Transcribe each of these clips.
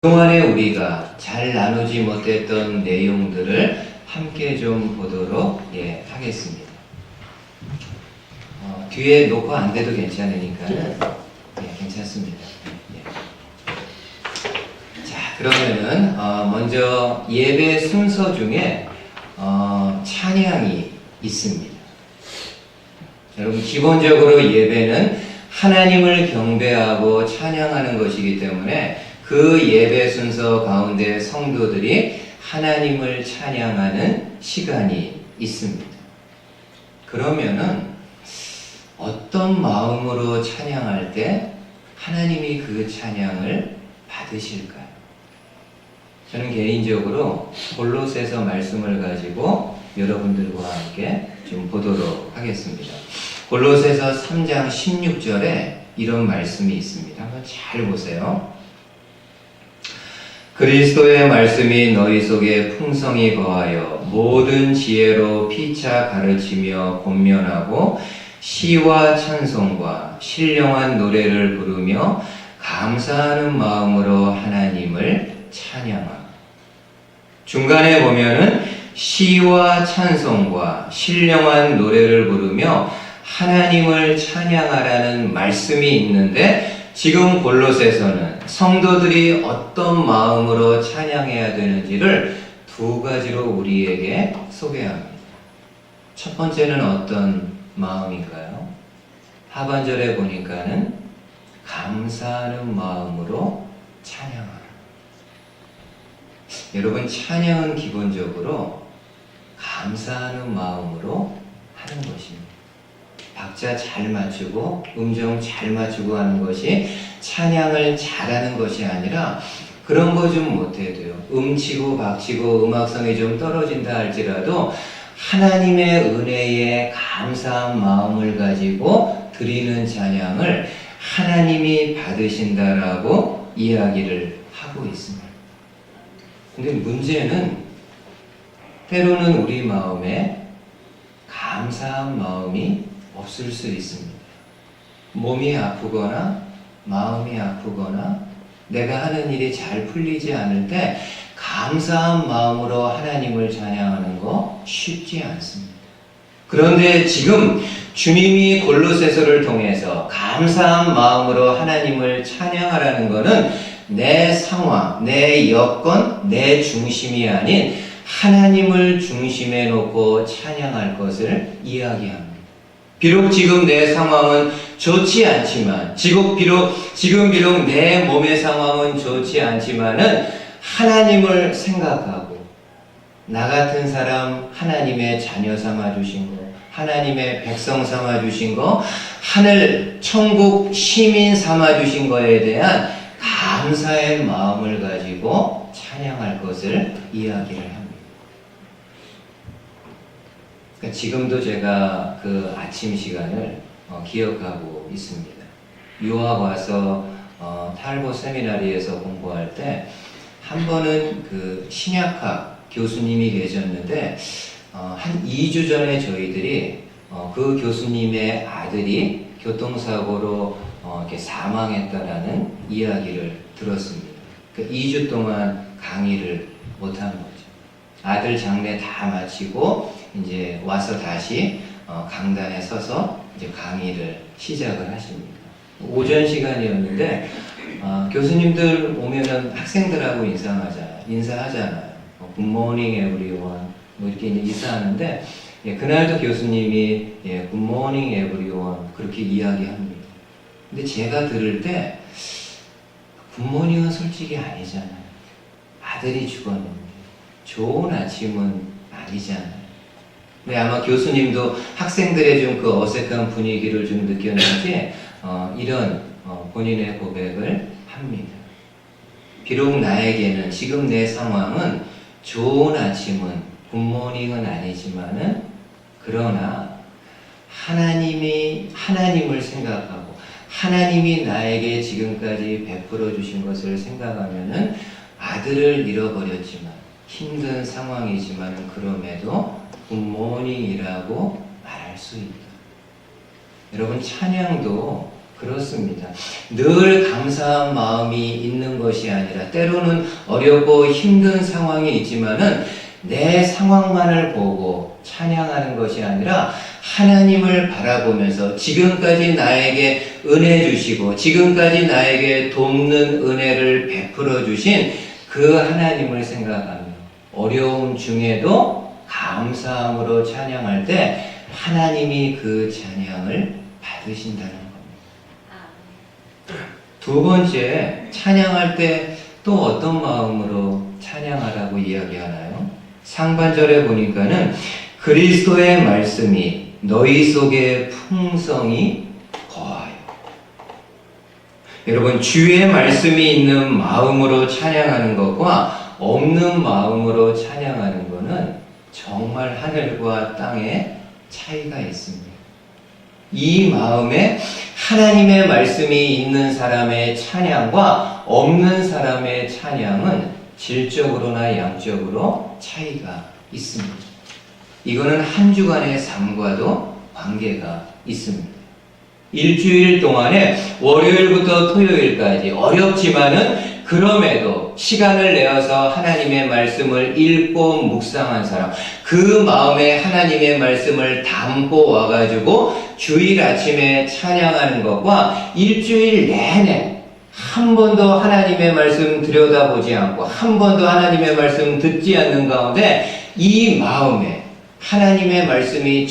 그동안에 우리가 잘 나누지 못했던 내용들을 함께 좀 보도록 하겠습니다. 뒤에 녹화 안 돼도 괜찮으니까는 괜찮습니다. 자, 그러면은 먼저 예배 순서 중에 찬양이 있습니다. 여러분, 기본적으로 예배는 하나님을 경배하고 찬양하는 것이기 때문에 그 예배 순서 가운데 성도들이 하나님을 찬양하는 시간이 있습니다. 그러면은 어떤 마음으로 찬양할 때 하나님이 그 찬양을 받으실까요? 저는 개인적으로 골로새서 말씀을 가지고 여러분들과 함께 좀 보도록 하겠습니다. 골로새서 3장 16절에 이런 말씀이 있습니다. 한번 잘 보세요. 그리스도의 말씀이 너희 속에 풍성히 거하여 모든 지혜로 피차 가르치며 권면하고 시와 찬송과 신령한 노래를 부르며 감사하는 마음으로 하나님을 찬양하라. 중간에 보면은 시와 찬송과 신령한 노래를 부르며 하나님을 찬양하라는 말씀이 있는데, 지금 골로새서는 성도들이 어떤 마음으로 찬양해야 되는지를 두 가지로 우리에게 소개합니다. 첫 번째는 어떤 마음인가요? 하반절에 보니까는 감사하는 마음으로 찬양하라. 여러분, 찬양은 기본적으로 감사하는 마음으로 하는 것입니다. 박자 잘 맞추고 음정 잘 맞추고 하는 것이 찬양을 잘하는 것이 아니라, 그런 거 좀 못해도요, 음치고 박치고 음악성이 좀 떨어진다 할지라도 하나님의 은혜에 감사한 마음을 가지고 드리는 찬양을 하나님이 받으신다라고 이야기를 하고 있습니다. 근데 문제는 때로는 우리 마음에 감사한 마음이 없을 수 있습니다. 몸이 아프거나 마음이 아프거나 내가 하는 일이 잘 풀리지 않을 때 감사한 마음으로 하나님을 찬양하는 거 쉽지 않습니다. 그런데 지금 주님이 골로새서를 통해서 감사한 마음으로 하나님을 찬양하라는 것은 내 상황, 내 여건, 내 중심이 아닌 하나님을 중심에 놓고 찬양할 것을 이야기합니다. 비록 지금 내 상황은 좋지 않지만, 지금 비록 내 몸의 상황은 좋지 않지만은 하나님을 생각하고 나 같은 사람 하나님의 자녀 삼아 주신 거, 하나님의 백성 삼아 주신 거, 하늘 천국 시민 삼아 주신 거에 대한 감사의 마음을 가지고 찬양할 것을 이야기를 합니다. 그러니까 지금도 제가 그 아침 시간을 기억하고 있습니다. 유학 와서 탈보 세미나리에서 공부할 때 한 번은 그 신약학 교수님이 계셨는데, 한 2주 전에 저희들이 그 교수님의 아들이 교통사고로 이렇게 사망했다라는 이야기를 들었습니다. 그 2주 동안 강의를 못한 거죠. 아들 장례 다 마치고 이제 와서 다시 강단에 서서 이제 강의를 시작을 하십니다. 오전 시간이었는데 교수님들 오면은 학생들하고 인사하잖아요. 굿모닝 에브리원 뭐 이렇게 이제 인사하는데, 그날도 교수님이 굿모닝 에브리원 그렇게 이야기합니다. 근데 제가 들을 때 굿모닝은 솔직히 아니잖아요. 아들이 죽었는데 좋은 아침은 아니잖아요. 아마 교수님도 학생들의 좀 그 어색한 분위기를 좀 느꼈는지 이런 본인의 고백을 합니다. 비록 나에게는 지금 내 상황은 좋은 아침은 굿모닝은 아니지만은, 그러나 하나님을 생각하고 하나님이 나에게 지금까지 베풀어 주신 것을 생각하면은 아들을 잃어버렸지만 힘든 상황이지만은 그럼에도 굿모닝이라고 말할 수 있다. 여러분, 찬양도 그렇습니다. 늘 감사한 마음이 있는 것이 아니라 때로는 어렵고 힘든 상황이 있지만은 내 상황만을 보고 찬양하는 것이 아니라 하나님을 바라보면서 지금까지 나에게 은혜 주시고 지금까지 나에게 돕는 은혜를 베풀어 주신 그 하나님을 생각하며 어려움 중에도 감사함으로 찬양할 때 하나님이 그 찬양을 받으신다는 겁니다. 두 번째, 찬양할 때 또 어떤 마음으로 찬양하라고 이야기하나요? 상반절에 보니까는 그리스도의 말씀이 너희 속에 풍성히 거하여. 여러분, 주의 말씀이 있는 마음으로 찬양하는 것과 없는 마음으로 찬양하는 것은 정말 하늘과 땅의 차이가 있습니다. 이 마음에 하나님의 말씀이 있는 사람의 찬양과 없는 사람의 찬양은 질적으로나 양적으로 차이가 있습니다. 이거는 한 주간의 삶과도 관계가 있습니다. 일주일 동안에 월요일부터 토요일까지 어렵지만은 그럼에도 시간을 내어서 하나님의 말씀을 읽고 묵상한 사람, 그 마음에 하나님의 말씀을 담고 와가지고 주일 아침에 찬양하는 것과 일주일 내내 한 번도 하나님의 말씀 들여다보지 않고 한 번도 하나님의 말씀 듣지 않는 가운데 이 마음에 하나님의 말씀이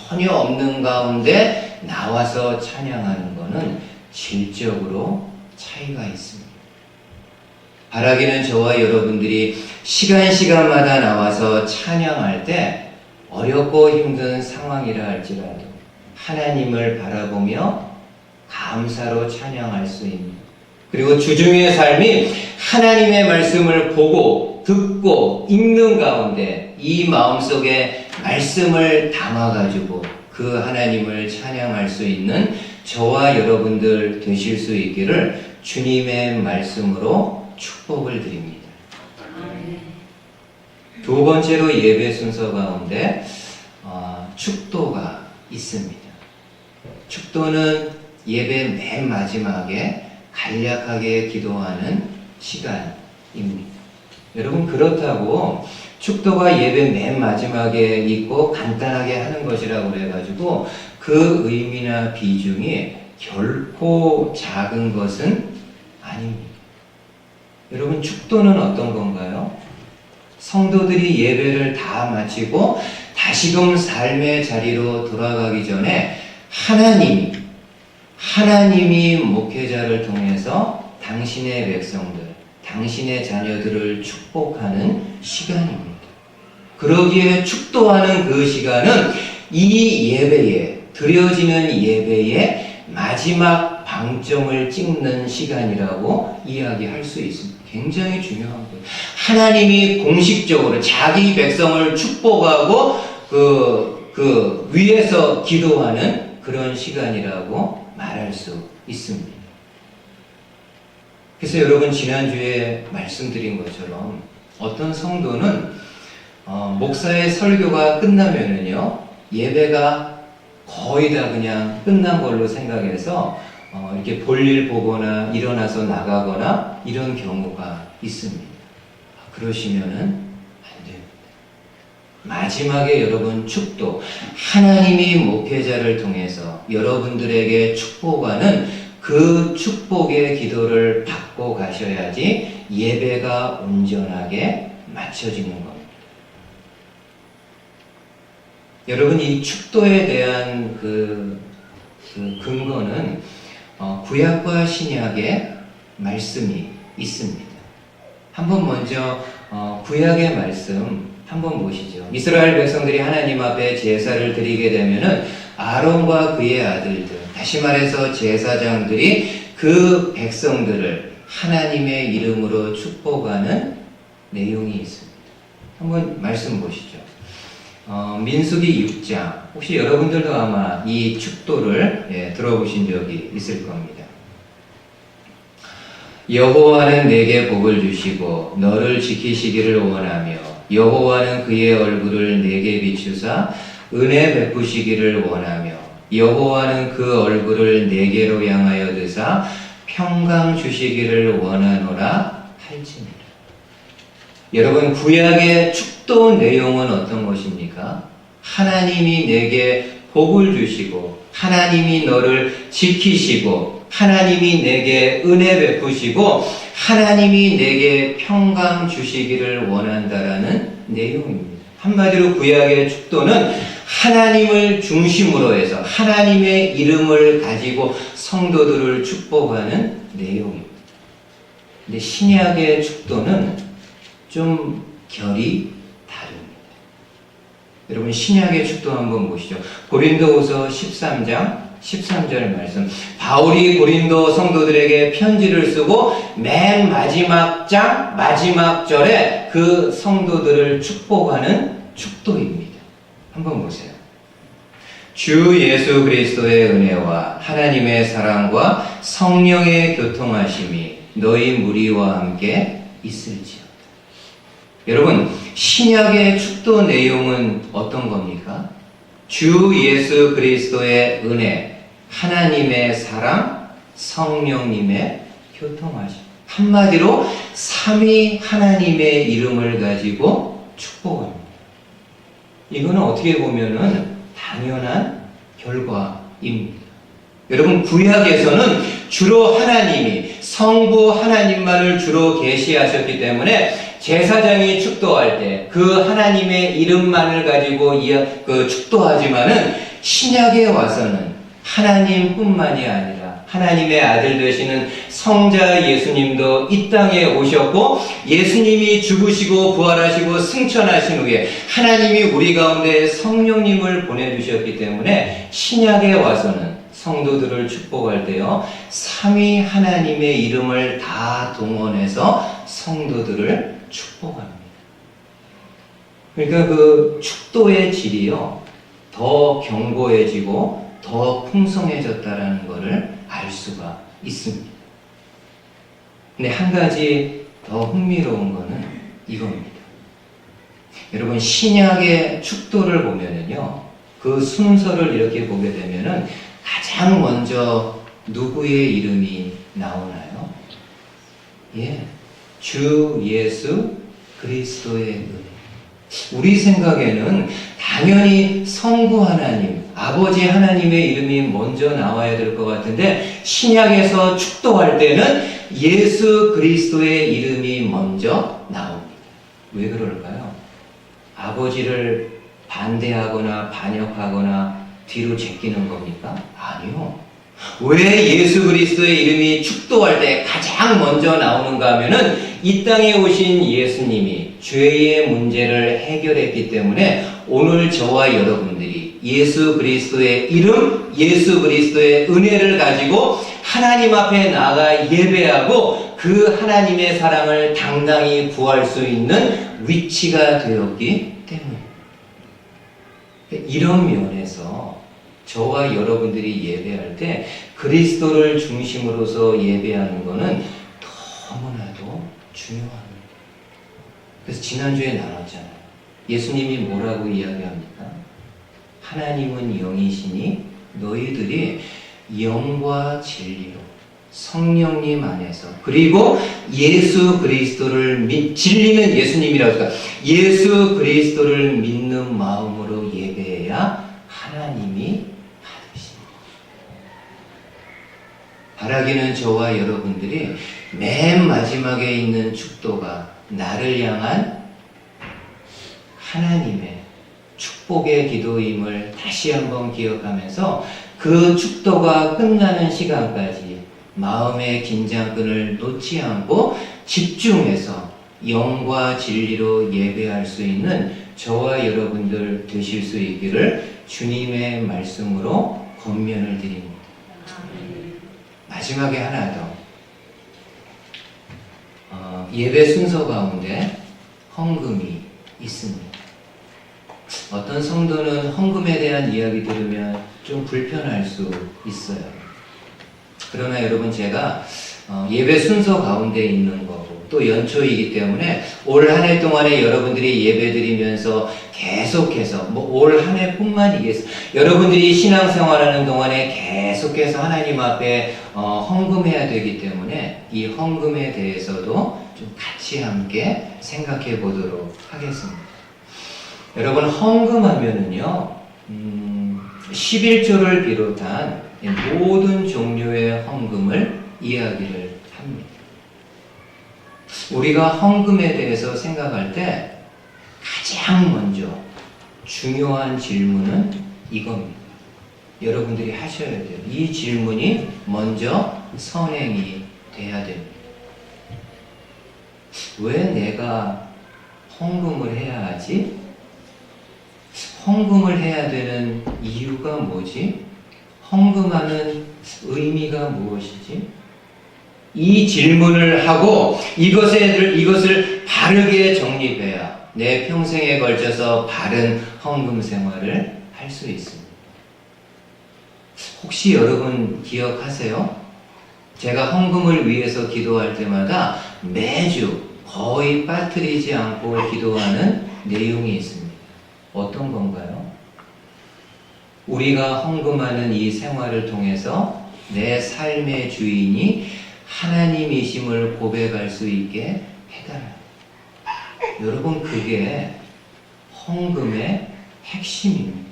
전혀 없는 가운데 나와서 찬양하는 것은 질적으로 차이가 있습니다. 바라기는 저와 여러분들이 시간마다 나와서 찬양할 때 어렵고 힘든 상황이라 할지라도 하나님을 바라보며 감사로 찬양할 수 있는, 그리고 주중의 삶이 하나님의 말씀을 보고 듣고 읽는 가운데 이 마음속에 말씀을 담아가지고 그 하나님을 찬양할 수 있는 저와 여러분들 되실 수 있기를 주님의 말씀으로 축복을 드립니다. 두 번째로 예배 순서 가운데 축도가 있습니다. 축도는 예배 맨 마지막에 간략하게 기도하는 시간입니다. 여러분, 그렇다고 축도가 예배 맨 마지막에 있고 간단하게 하는 것이라고 그래가지고 그 의미나 비중이 결코 작은 것은 아닙니다. 여러분, 축도는 어떤 건가요? 성도들이 예배를 다 마치고 다시금 삶의 자리로 돌아가기 전에 하나님이 목회자를 통해서 당신의 백성들, 당신의 자녀들을 축복하는 시간입니다. 그러기에 축도하는 그 시간은 이 예배에, 드려지는 예배의 마지막 방점을 찍는 시간이라고 이야기할 수 있습니다. 굉장히 중요한 거예요. 하나님이 공식적으로 자기 백성을 축복하고 그 위에서 기도하는 그런 시간이라고 말할 수 있습니다. 그래서 여러분, 지난주에 말씀드린 것처럼 어떤 성도는 목사의 설교가 끝나면은요, 예배가 거의 다 그냥 끝난 걸로 생각해서 이렇게 볼일 보거나 일어나서 나가거나 이런 경우가 있습니다. 그러시면은 안 됩니다. 마지막에 여러분, 축도, 하나님이 목회자를 통해서 여러분들에게 축복하는 그 축복의 기도를 받고 가셔야지 예배가 온전하게 마쳐지는 겁니다. 여러분, 이 축도에 대한 그 근거는 구약과 신약의 말씀이 있습니다. 한번 먼저 구약의 말씀 한번 보시죠. 이스라엘 백성들이 하나님 앞에 제사를 드리게 되면은 아론과 그의 아들들, 다시 말해서 제사장들이 그 백성들을 하나님의 이름으로 축복하는 내용이 있습니다. 한번 말씀 보시죠. 민수기 6장, 혹시 여러분들도 아마 이 축도를 들어보신 적이 있을 겁니다. 여호와는 내게 복을 주시고 너를 지키시기를 원하며 여호와는 그의 얼굴을 내게 비추사 은혜 베푸시기를 원하며 여호와는 그 얼굴을 내게로 향하여 드사 평강 주시기를 원하노라 할지니라. 여러분, 구약의 축도 내용은 어떤 것입니까? 하나님이 내게 복을 주시고 하나님이 너를 지키시고 하나님이 내게 은혜 베푸시고 하나님이 내게 평강 주시기를 원한다라는 내용입니다. 한마디로 구약의 축도는 하나님을 중심으로 해서 하나님의 이름을 가지고 성도들을 축복하는 내용입니다. 근데 신약의 축도는 좀 결이 다릅니다. 여러분, 신약의 축도 한번 보시죠. 고린도후서 13장 13절 말씀. 바울이 고린도 성도들에게 편지를 쓰고 맨 마지막 장 마지막 절에 그 성도들을 축복하는 축도입니다. 한번 보세요. 주 예수 그리스도의 은혜와 하나님의 사랑과 성령의 교통하심이 너희 무리와 함께 있을지어다. 여러분, 신약의 축도 내용은 어떤 겁니까? 주 예수 그리스도의 은혜, 하나님의 사랑, 성령님의 교통하심. 한마디로 삼위 하나님의 이름을 가지고 축복합니다. 이거는 어떻게 보면은 당연한 결과입니다. 여러분, 구약에서는 주로 하나님이 성부 하나님만을 주로 계시하셨기 때문에 제사장이 축도할 때 그 하나님의 이름만을 가지고 축도하지만은 신약에 와서는 하나님뿐만이 아니라 하나님의 아들 되시는 성자 예수님도 이 땅에 오셨고 예수님이 죽으시고 부활하시고 승천하신 후에 하나님이 우리 가운데 성령님을 보내주셨기 때문에 신약에 와서는 성도들을 축복할 때요, 삼위 하나님의 이름을 다 동원해서 성도들을 축복합니다. 그러니까 그 축도의 질이요, 더 견고해지고 더 풍성해졌다라는 것을 알 수가 있습니다. 근데 한 가지 더 흥미로운 거는 이겁니다. 여러분, 신약의 축도를 보면은요, 그 순서를 이렇게 보게 되면은 가장 먼저 누구의 이름이 나오나요? 예, 주 예수 그리스도의 은혜. 우리 생각에는 당연히 성부 하나님, 아버지 하나님의 이름이 먼저 나와야 될 것 같은데 신약에서 축도할 때는 예수 그리스도의 이름이 먼저 나옵니다. 왜 그럴까요? 아버지를 반대하거나 반역하거나 뒤로 제끼는 겁니까? 아니요. 왜 예수 그리스도의 이름이 축도할 때 가장 먼저 나오는가 하면은 이 땅에 오신 예수님이 죄의 문제를 해결했기 때문에 오늘 저와 여러분들이 예수 그리스도의 이름, 예수 그리스도의 은혜를 가지고 하나님 앞에 나아가 예배하고 그 하나님의 사랑을 당당히 구할 수 있는 위치가 되었기 때문입니다. 이런 면에서 저와 여러분들이 예배할 때 그리스도를 중심으로서 예배하는 것은 너무나도 중요합니다. 그래서 지난주에 나눴잖아요. 예수님이 뭐라고 이야기합니까? 하나님은 영이시니 너희들이 영과 진리로 성령님 안에서 그리고 예수 그리스도를 진리는 예수님이라고 할까? 예수 그리스도를 믿는 마음으로 예배해야 하나님이 받으십니다. 바라기는 저와 여러분들이 맨 마지막에 있는 축도가 나를 향한 하나님의 축복의 기도임을 다시 한번 기억하면서 그 축도가 끝나는 시간까지 마음의 긴장끈을 놓지 않고 집중해서 영과 진리로 예배할 수 있는 저와 여러분들 되실 수 있기를 주님의 말씀으로 권면을 드립니다. 마지막에 하나 더. 예배 순서 가운데 헌금이 있습니다. 어떤 성도는 헌금에 대한 이야기 들으면 좀 불편할 수 있어요. 그러나 여러분, 제가 예배 순서 가운데 있는 거고 또 연초이기 때문에 올 한 해 동안에 여러분들이 예배드리면서 계속해서 올 한 해뿐만이겠어요. 여러분들이 신앙생활하는 동안에 계속해서 하나님 앞에 헌금해야 되기 때문에 이 헌금에 대해서도 좀 같이 함께 생각해 보도록 하겠습니다. 여러분, 헌금하면은요, 11조를 비롯한 모든 종류의 헌금을 이야기를 합니다. 우리가 헌금에 대해서 생각할 때 가장 먼저 중요한 질문은 이겁니다. 여러분들이 하셔야 돼요. 이 질문이 먼저 선행이 돼야 됩니다. 왜 내가 헌금을 해야 하지? 헌금을 해야 되는 이유가 뭐지? 헌금하는 의미가 무엇이지? 이 질문을 하고 이것을 바르게 정립해야 내 평생에 걸쳐서 바른 헌금 생활을 할 수 있습니다. 혹시 여러분 기억하세요? 제가 헌금을 위해서 기도할 때마다 매주 거의 빠뜨리지 않고 기도하는 내용이 있습니다. 어떤 건가요? 우리가 헌금하는 이 생활을 통해서 내 삶의 주인이 하나님이심을 고백할 수 있게 해달라. 여러분, 그게 헌금의 핵심입니다.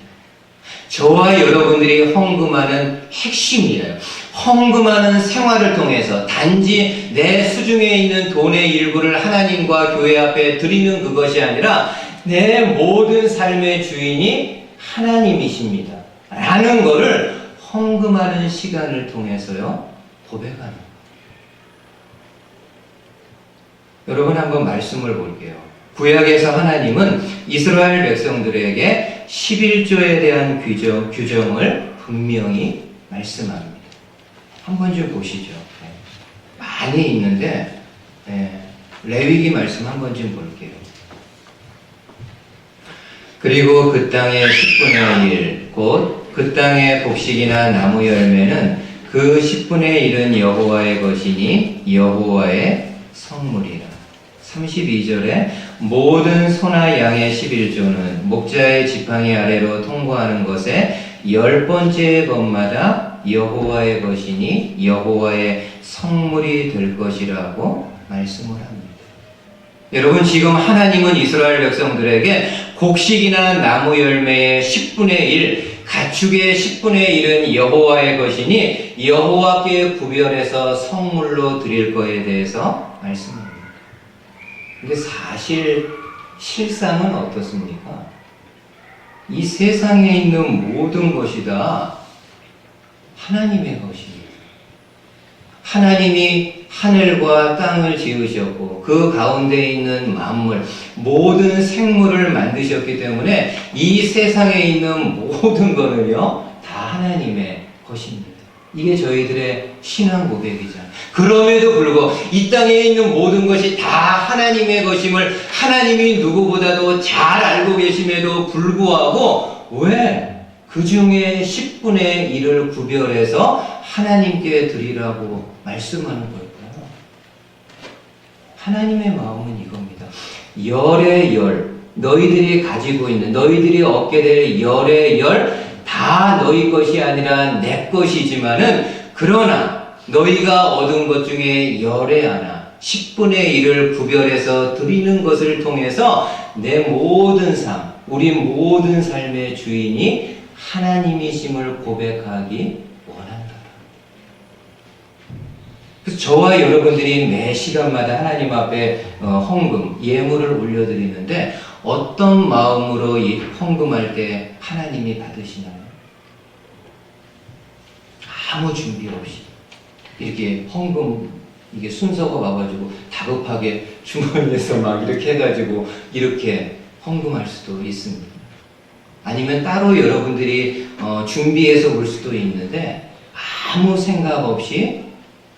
저와 여러분들이 헌금하는 핵심이에요. 헌금하는 생활을 통해서 단지 내 수중에 있는 돈의 일부를 하나님과 교회 앞에 드리는 그것이 아니라 내 모든 삶의 주인이 하나님이십니다 라는 것을 헌금하는 시간을 통해서요 고백하는 거예요. 여러분, 한번 말씀을 볼게요. 구약에서 하나님은 이스라엘 백성들에게 11조에 대한 규정을 분명히 말씀합니다. 한번 좀 보시죠. 많이 있는데 레위기 말씀 한번 좀 볼게요. 그리고 그 땅의 10분의 1, 곧 그 땅의 곡식이나 나무 열매는 그 10분의 1은 여호와의 것이니 여호와의 성물이라. 32절에 모든 소나 양의 11조는 목자의 지팡이 아래로 통과하는 것에 10번째 것마다 여호와의 것이니 여호와의 성물이 될 것이라고 말씀을 합니다. 여러분, 지금 하나님은 이스라엘 백성들에게 곡식이나 나무 열매의 10분의 1, 가축의 10분의 1은 여호와의 것이니 여호와께 구별해서 성물로 드릴 것에 대해서 말씀합니다. 근데 사실 실상은 어떻습니까? 이 세상에 있는 모든 것이 다 하나님의 것입니다. 하나님이 하늘과 땅을 지으셨고 그 가운데 있는 만물, 모든 생물을 만드셨기 때문에 이 세상에 있는 모든 것은요 다 하나님의 것입니다. 이게 저희들의 신앙 고백이잖아요. 그럼에도 불구하고 이 땅에 있는 모든 것이 다 하나님의 것임을 하나님이 누구보다도 잘 알고 계심에도 불구하고 왜 그 중에 10분의 1을 구별해서 하나님께 드리라고 말씀하는 걸까요? 하나님의 마음은 이겁니다. 열의 열, 너희들이 가지고 있는, 너희들이 얻게 될 열의 열, 다 너희 것이 아니라 내 것이지만은 그러나 너희가 얻은 것 중에 열의 하나, 10분의 1을 구별해서 드리는 것을 통해서 내 모든 삶, 우리 모든 삶의 주인이 하나님이심을 고백하기 원한다. 그래서 저와 여러분들이 매 시간마다 하나님 앞에 헌금, 예물을 올려드리는데 어떤 마음으로 이 헌금할 때 하나님이 받으시나요? 아무 준비 없이 이렇게 헌금 이게 순서가 와가지고 다급하게 주머니에서 막 이렇게 해가지고 이렇게 헌금할 수도 있습니다. 아니면 따로 여러분들이 준비해서 올 수도 있는데 아무 생각 없이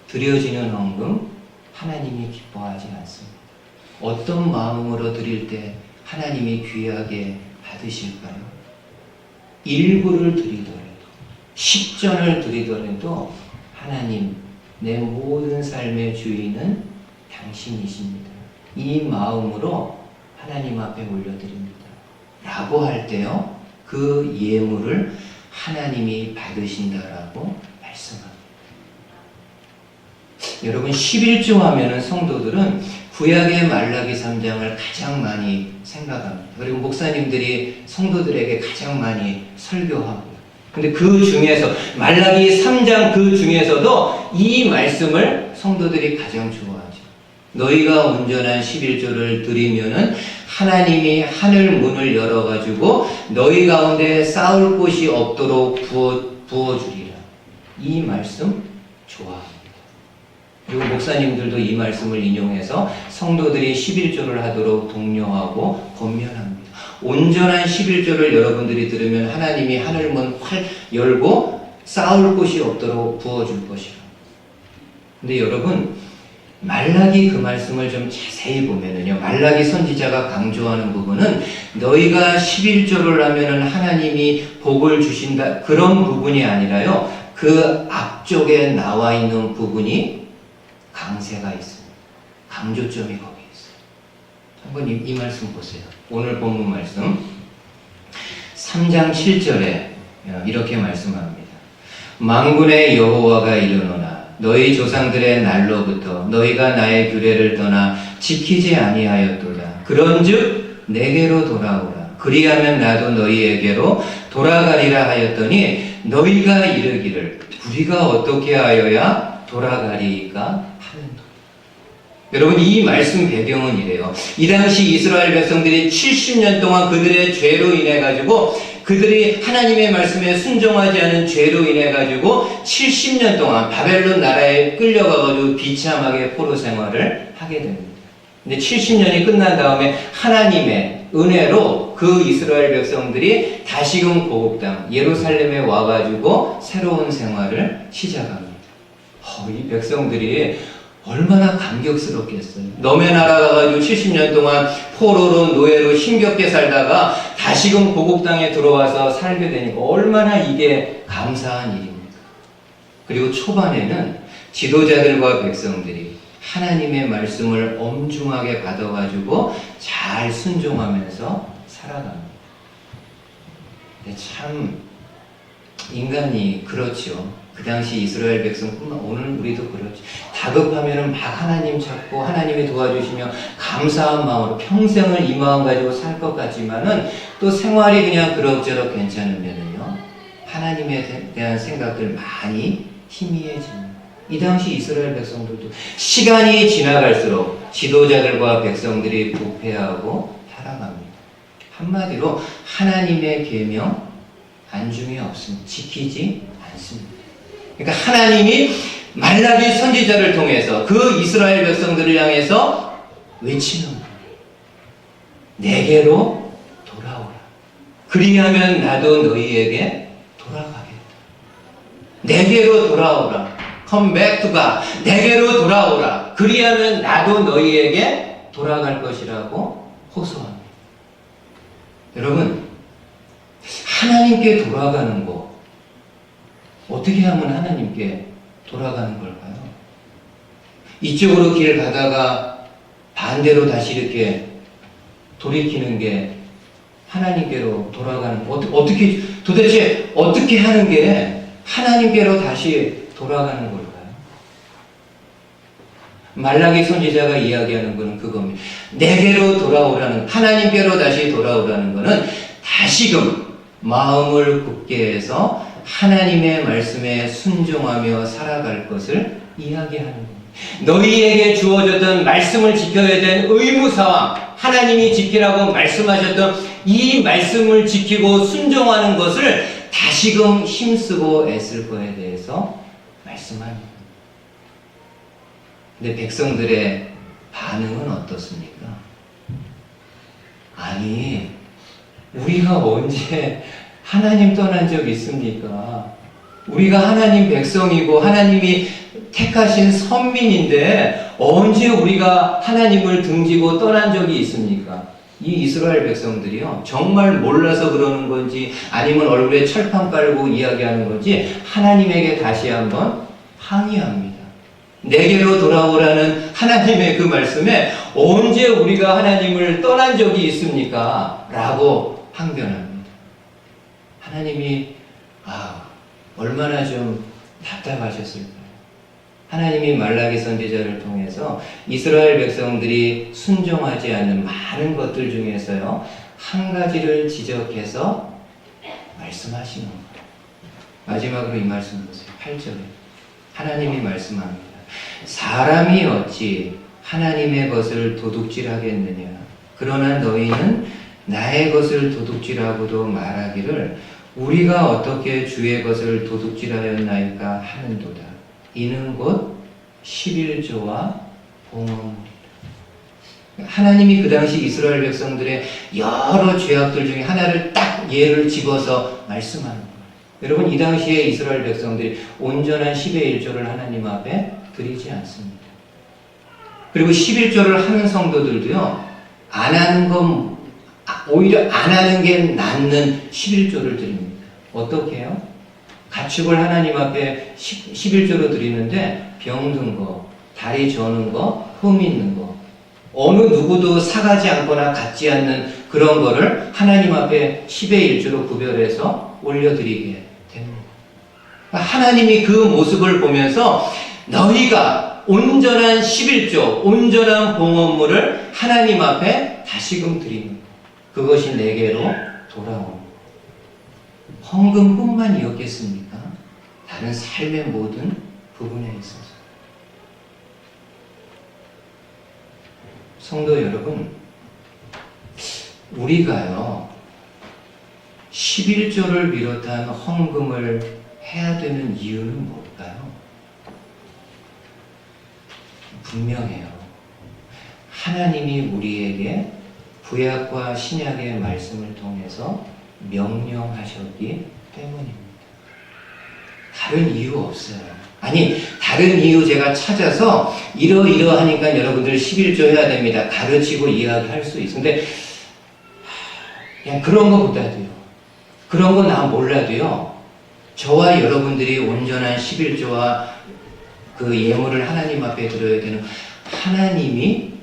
드려지는 헌금 하나님이 기뻐하지 않습니다. 어떤 마음으로 드릴 때 하나님이 귀하게 받으실까요? 일부를 드리더라도 10전을 드리더라도 하나님, 내 모든 삶의 주인은 당신이십니다. 이 마음으로 하나님 앞에 올려드립니다. 라고 할 때요, 그 예물을 하나님이 받으신다라고 말씀합니다. 여러분, 11조 하면은 성도들은 구약의 말라기 3장을 가장 많이 생각합니다. 그리고 목사님들이 성도들에게 가장 많이 설교하고요. 근데 그 중에서 말라기 3장 그 중에서도 이 말씀을 성도들이 가장 좋아하죠. 너희가 온전한 11조를 드리면은 하나님이 하늘 문을 열어가지고 너희 가운데 싸울 곳이 없도록 부어주리라. 이 말씀 좋아합니다. 그리고 목사님들도 이 말씀을 인용해서 성도들이 11조를 하도록 독려하고 권면합니다. 온전한 11조를 여러분들이 들으면 하나님이 하늘문 활 열고 싸울 곳이 없도록 부어줄 것이라. 근데 여러분, 말라기 그 말씀을 좀 자세히 보면은요, 말라기 선지자가 강조하는 부분은 너희가 11조를 하면은 하나님이 복을 주신다, 그런 부분이 아니라요, 그 앞쪽에 나와 있는 부분이 강세가 있습니다. 강조점이 거기에 있어요. 한번 이 말씀 보세요. 오늘 본문 말씀 3장 7절에 이렇게 말씀합니다. 만군의 여호와가 이르노라 너희 조상들의 날로부터 너희가 나의 규례를 떠나 지키지 아니하였도다. 그런즉 내게로 돌아오라. 그리하면 나도 너희에게로 돌아가리라 하였더니 너희가 이르기를 우리가 어떻게 하여야 돌아가리이까 하는도다. 여러분, 이 말씀 배경은 이래요. 이 당시 이스라엘 백성들이 70년 동안 그들의 죄로 인해 가지고, 그들이 하나님의 말씀에 순종하지 않은 죄로 인해 가지고 70년 동안 바벨론 나라에 끌려가가지고 비참하게 포로 생활을 하게 됩니다. 근데 70년이 끝난 다음에 하나님의 은혜로 그 이스라엘 백성들이 다시금 고국 땅 예루살렘에 와가지고 새로운 생활을 시작합니다. 이 백성들이 얼마나 감격스럽겠어요. 너의 나라 가가지고 70년 동안 포로로 노예로 힘겹게 살다가 다시금 고국 땅에 들어와서 살게 되니까 얼마나 이게 감사한 일입니까? 그리고 초반에는 지도자들과 백성들이 하나님의 말씀을 엄중하게 받아가지고 잘 순종하면서 살아갑니다. 근데 참 인간이 그렇죠. 그 당시 이스라엘 백성뿐만 오늘 우리도 그렇죠. 다급하면은 막 하나님 찾고 하나님이 도와주시며 감사한 마음으로 평생을 이 마음 가지고 살 것 같지만은 또 생활이 그냥 그럭저럭 괜찮으면은요 하나님에 대한 생각들 많이 희미해집니다. 이 당시 이스라엘 백성들도 시간이 지나갈수록 지도자들과 백성들이 부패하고 타락합니다. 한마디로 하나님의 계명 안중에 없습니다. 지키지 않습니다. 그러니까 하나님이 말라기 선지자를 통해서 그 이스라엘 백성들을 향해서 외치는 거예요. 내게로 돌아오라. 그리하면 나도 너희에게 돌아가겠다. 내게로 돌아오라. Come back to God. 내게로 돌아오라. 그리하면 나도 너희에게 돌아갈 것이라고 호소합니다. 여러분, 하나님께 돌아가는 거 어떻게 하면 하나님께 돌아가는 걸까요? 이쪽으로 길 가다가 반대로 다시 이렇게 돌이키는 게 하나님께로 돌아가는 거 도대체 어떻게 하는 게 하나님께로 다시 돌아가는 걸까요? 말라기 선지자가 이야기하는 것은 그겁니다. 내게로 돌아오라는, 하나님께로 다시 돌아오라는 것은 다시금 마음을 굳게 해서 하나님의 말씀에 순종하며 살아갈 것을 이야기하는 겁니다. 너희에게 주어졌던 말씀을 지켜야 된 의무사항, 하나님이 지키라고 말씀하셨던 이 말씀을 지키고 순종하는 것을 다시금 힘쓰고 애쓸 거에 대해서 말씀합니다. 근데 백성들의 반응은 어떻습니까? 아니, 우리가 언제 하나님 떠난 적 있습니까? 우리가 하나님 백성이고 하나님이 택하신 선민인데 언제 우리가 하나님을 등지고 떠난 적이 있습니까? 이 이스라엘 백성들이요, 정말 몰라서 그러는 건지 아니면 얼굴에 철판 깔고 이야기하는 건지 하나님에게 다시 한번 항의합니다. 내게로 돌아오라는 하나님의 그 말씀에 언제 우리가 하나님을 떠난 적이 있습니까? 라고 항변합니다. 하나님이 얼마나 좀 답답하셨을까요? 하나님이 말라기 선지자를 통해서 이스라엘 백성들이 순종하지 않는 많은 것들 중에서요, 한 가지를 지적해서 말씀하시는 거예요. 마지막으로 이 말씀 보세요. 8절에 하나님이 말씀합니다. 사람이 어찌 하나님의 것을 도둑질하겠느냐. 그러나 너희는 나의 것을 도둑질하고도 말하기를 우리가 어떻게 주의 것을 도둑질하였나이까 하는도다. 이는 곧 11조와 봉헌물이다. 하나님이 그 당시 이스라엘 백성들의 여러 죄악들 중에 하나를 딱 예를 집어서 말씀하는 거예요. 여러분, 이 당시에 이스라엘 백성들이 온전한 10의 1조를 하나님 앞에 드리지 않습니다. 그리고 11조를 하는 성도들도요, 안 하는 건, 오히려 안 하는 게 낫는 11조를 드립니다. 어떻게 해요? 가축을 하나님 앞에 11조로 드리는데 병든 거, 다리 저는 거, 흠 있는 거, 어느 누구도 사가지 않거나 갖지 않는 그런 거를 하나님 앞에 10의 1조로 구별해서 올려드리게 됩니다. 하나님이 그 모습을 보면서 너희가 온전한 11조, 온전한 봉헌물을 하나님 앞에 다시금 드리는 것. 그것이 내게로 돌아옵니다. 헌금뿐만이었겠습니까? 다른 삶의 모든 부분에 있어서. 성도 여러분, 우리가요, 11조를 비롯한 헌금을 해야 되는 이유는 뭘까요? 분명해요. 하나님이 우리에게 구약과 신약의 말씀을 통해서 명령하셨기 때문입니다. 다른 이유 없어요. 아니, 다른 이유 제가 찾아서 이러하니까 여러분들 11조 해야 됩니다. 가르치고 이야기할 수 있어요. 근데 그냥 그런 거보다도요, 그런 거 나 몰라도요, 저와 여러분들이 온전한 11조와 그 예물을 하나님 앞에 드려야 되는 하나님이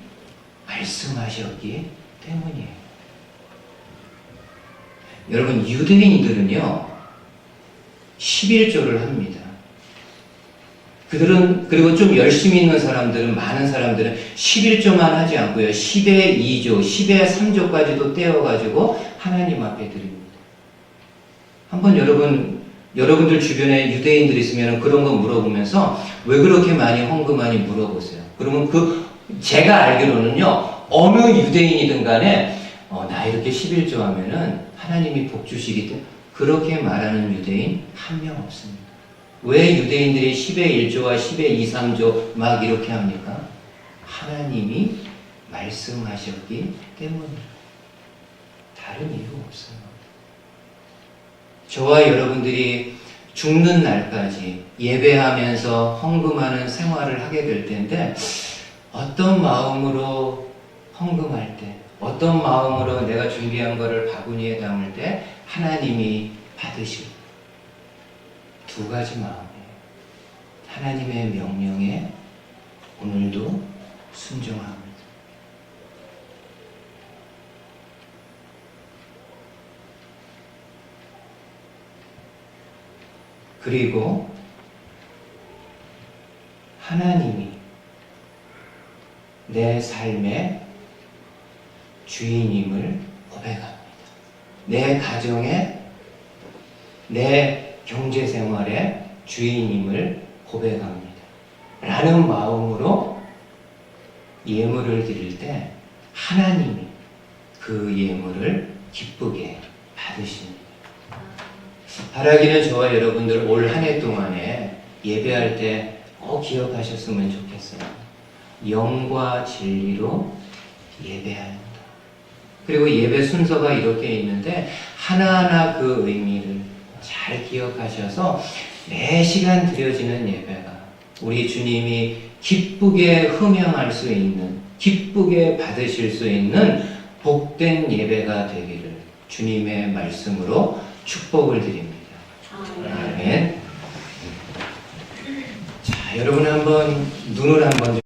말씀하셨기 때문이에요. 여러분, 유대인들은요 11조를 합니다. 그들은, 그리고 좀 열심히 있는 사람들은, 많은 사람들은 11조만 하지 않고요 10의 2조, 10의 3조까지도 떼어가지고 하나님 앞에 드립니다. 한번 여러분들 주변에 유대인들이 있으면 그런 거 물어보면서 왜 그렇게 많이 헌금하니 물어보세요. 그러면 제가 알기로는요, 어느 유대인이든 간에 나 이렇게 11조 하면은 하나님이 복 주시기 때문에 그렇게 말하는 유대인 한 명 없습니다. 왜 유대인들이 10의 1조와 10의 2, 3조 막 이렇게 합니까? 하나님이 말씀하셨기 때문입니다. 다른 이유 없어요. 저와 여러분들이 죽는 날까지 예배하면서 헌금하는 생활을 하게 될 텐데, 어떤 마음으로 헌금할 때, 어떤 마음으로 내가 준비한 것을 바구니에 담을 때 하나님이 받으시고, 두 가지 마음이에요. 하나님의 명령에 오늘도 순종합니다. 그리고 하나님이 내 삶의 주인임을 고백합니다. 내 가정의, 내 경제생활의 주인임을 고백합니다. 라는 마음으로 예물을 드릴 때 하나님이 그 예물을 기쁘게 받으십니다. 바라기는 저와 여러분들 올 한 해 동안에 예배할 때 꼭 기억하셨으면 좋겠어요. 영과 진리로 예배한다. 그리고 예배 순서가 이렇게 있는데 하나하나 그 의미를 잘 기억하셔서 매 시간 드려지는 예배가 우리 주님이 기쁘게 흥행할 수 있는, 기쁘게 받으실 수 있는 복된 예배가 되기를 주님의 말씀으로 축복을 드립니다. 아멘. 자, 자, 여러분 한번 눈을 한번